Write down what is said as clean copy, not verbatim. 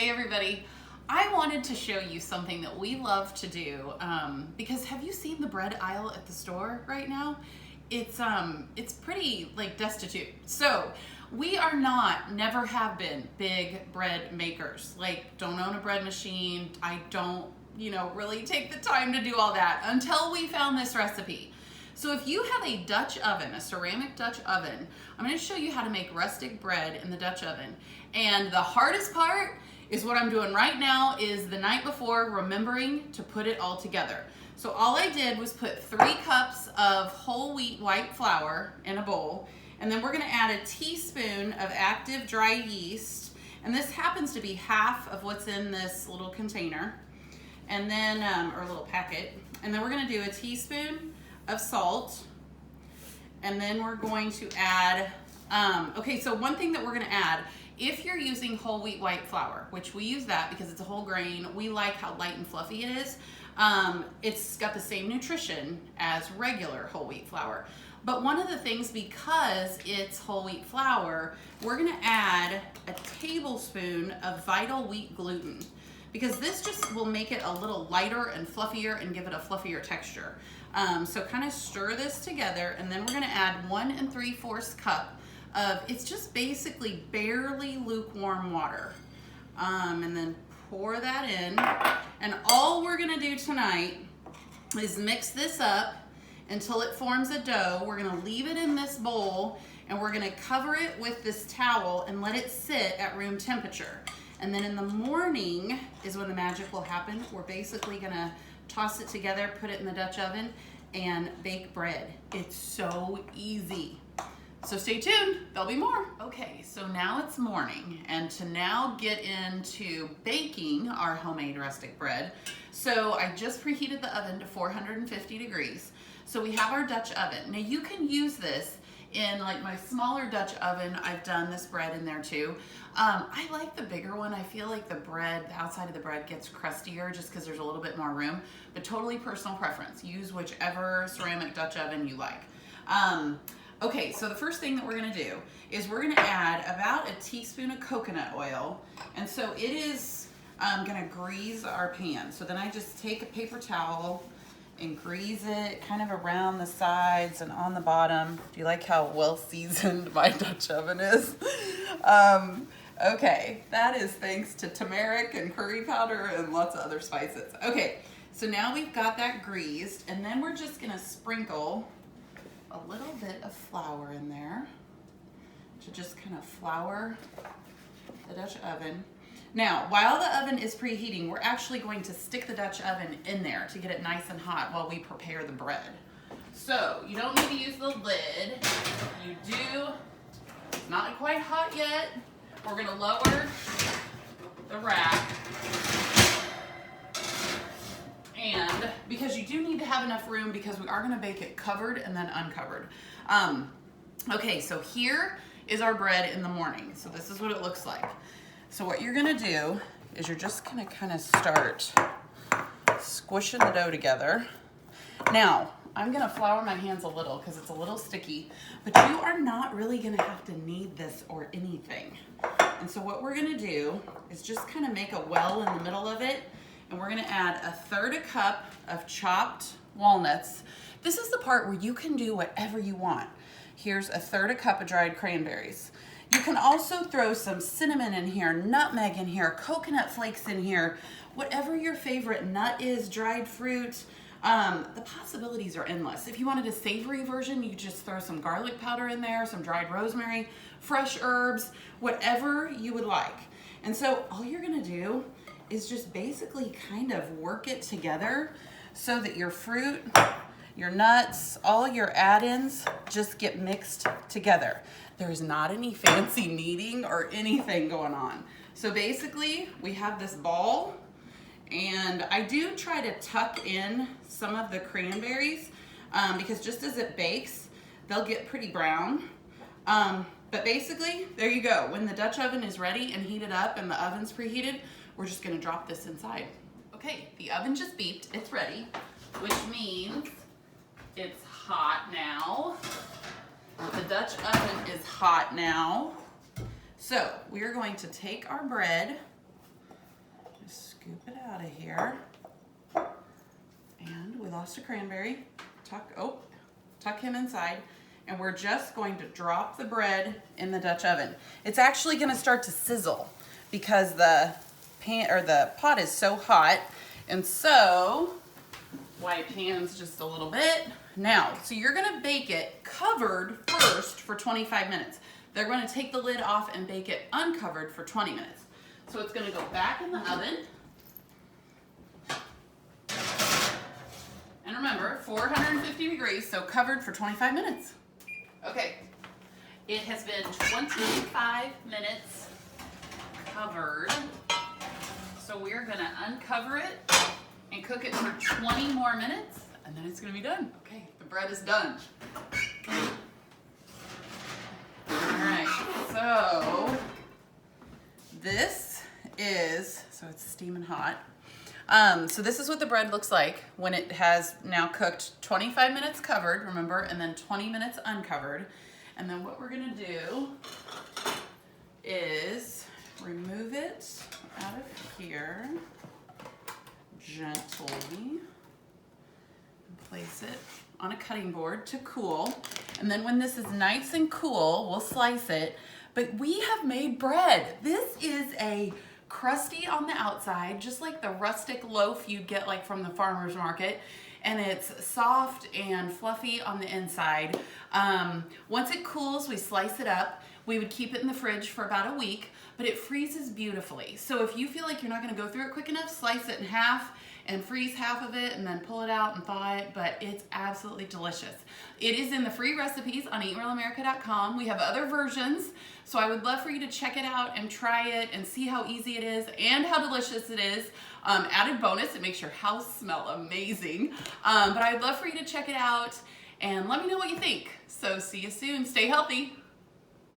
Hey everybody, I wanted to show you something that we love to do because have you seen the bread aisle at the store right now? It's pretty like destitute. So we are not, never have been big bread makers. Like don't own a bread machine. I don't, really take the time to do all that until we found this recipe. So if you have a Dutch oven, a ceramic Dutch oven, I'm going to show you how to make rustic bread in the Dutch oven. And the hardest part is what I'm doing right now is the night before remembering to put it all together. So all I did was put 3 cups of whole wheat white flour in a bowl, and then we're going to add a teaspoon of active dry yeast, and this happens to be half of what's in this little container, and then or little packet, and then we're going to do a teaspoon of salt, and then we're going to add okay, so one thing that we're going to add, if you're using whole wheat white flour, which we use that because it's a whole grain, we like how light and fluffy it is. It's got the same nutrition as regular whole wheat flour. But one of the things, because it's whole wheat flour, we're gonna add a tablespoon of vital wheat gluten, because this just will make it a little lighter and fluffier and give it a fluffier texture. So kind of stir this together, and then we're gonna add 1 3/4 cup of, it's just basically barely lukewarm water. And then pour that in. And all we're gonna do tonight is mix this up until it forms a dough. We're gonna leave it in this bowl, and we're gonna cover it with this towel and let it sit at room temperature. And then in the morning is when the magic will happen. We're basically gonna toss it together, put it in the Dutch oven, and bake bread. It's so easy. So stay tuned, there'll be more. Okay, so now it's morning, and to now get into baking our homemade rustic bread. So I just preheated the oven to 450 degrees. So we have our Dutch oven. Now you can use this in like my smaller Dutch oven. I've done this bread in there too. I like the bigger one. I feel like the bread, the outside of the bread gets crustier just because there's a little bit more room, but totally personal preference. Use whichever ceramic Dutch oven you like. Okay, so the first thing that we're gonna do is we're gonna add about a teaspoon of coconut oil. And so it is gonna grease our pan. So then I just take a paper towel and grease it kind of around the sides and on the bottom. Do you like how well seasoned my Dutch oven is? Okay, that is thanks to turmeric and curry powder and lots of other spices. Okay, so now we've got that greased, and then we're just gonna sprinkle a little bit of flour in there to just kind of flour the Dutch oven. Now, while the oven is preheating, we're actually going to stick the Dutch oven in there to get it nice and hot while we prepare the bread. So you don't need to use the lid. You do, it's not quite hot yet. We're gonna lower the rack. And because you do need to have enough room, because we are gonna bake it covered and then uncovered. Okay, so here is our bread in the morning. So this is what it looks like. So what you're gonna do is you're just gonna kind of start squishing the dough together. Now, I'm gonna flour my hands a little because it's a little sticky, but you are not really gonna have to knead this or anything. And so what we're gonna do is just kind of make a well in the middle of it, and we're gonna add 1/3 cup of chopped walnuts. This is the part where you can do whatever you want. Here's 1/3 cup of dried cranberries. You can also throw some cinnamon in here, nutmeg in here, coconut flakes in here, whatever your favorite nut is, dried fruit. The possibilities are endless. If you wanted a savory version, you just throw some garlic powder in there, some dried rosemary, fresh herbs, whatever you would like. And so all you're gonna do is just basically kind of work it together so that your fruit, your nuts, all your add-ins just get mixed together. There's not any fancy kneading or anything going on. So basically we have this ball, and I do try to tuck in some of the cranberries because just as it bakes, they'll get pretty brown. But basically, there you go. When the Dutch oven is ready and heated up and the oven's preheated, we're just gonna drop this inside. Okay, the oven just beeped, it's ready, which means it's hot now. The Dutch oven is hot now. So we are going to take our bread Rustic cranberry. Tuck him inside. And we're just going to drop the bread in the Dutch oven. It's actually going to start to sizzle because the pot is so hot. And so, wipe hands just a little bit. Now, so you're going to bake it covered first for 25 minutes. They're going to take the lid off and bake it uncovered for 20 minutes. So it's going to go back in the oven. And remember, 450 degrees, so covered for 25 minutes. Okay, it has been 25 minutes covered. So we're gonna uncover it and cook it for 20 more minutes, and then it's gonna be done. Okay, the bread is done. All right, so this is, so it's steaming hot. So this is what the bread looks like when it has now cooked 25 minutes covered, remember, and then 20 minutes uncovered. And then what we're gonna do is remove it out of here gently and place it on a cutting board to cool. And then when this is nice and cool, we'll slice it. But we have made bread. This is a crusty on the outside, just like the rustic loaf you'd get like from the farmer's market, and it's soft and fluffy on the inside. Once it cools, we slice it up. We would keep it in the fridge for about a week, but it freezes beautifully. So if you feel like you're not going to go through it quick enough, slice it in half and freeze half of it and then pull it out and thaw it, but it's absolutely delicious. It is in the free recipes on eatrealamerica.com. We have other versions, so I would love for you to check it out and try it and see how easy it is and how delicious it is. Added bonus, it makes your house smell amazing. But I'd love for you to check it out and let me know what you think. So see you soon. Stay healthy.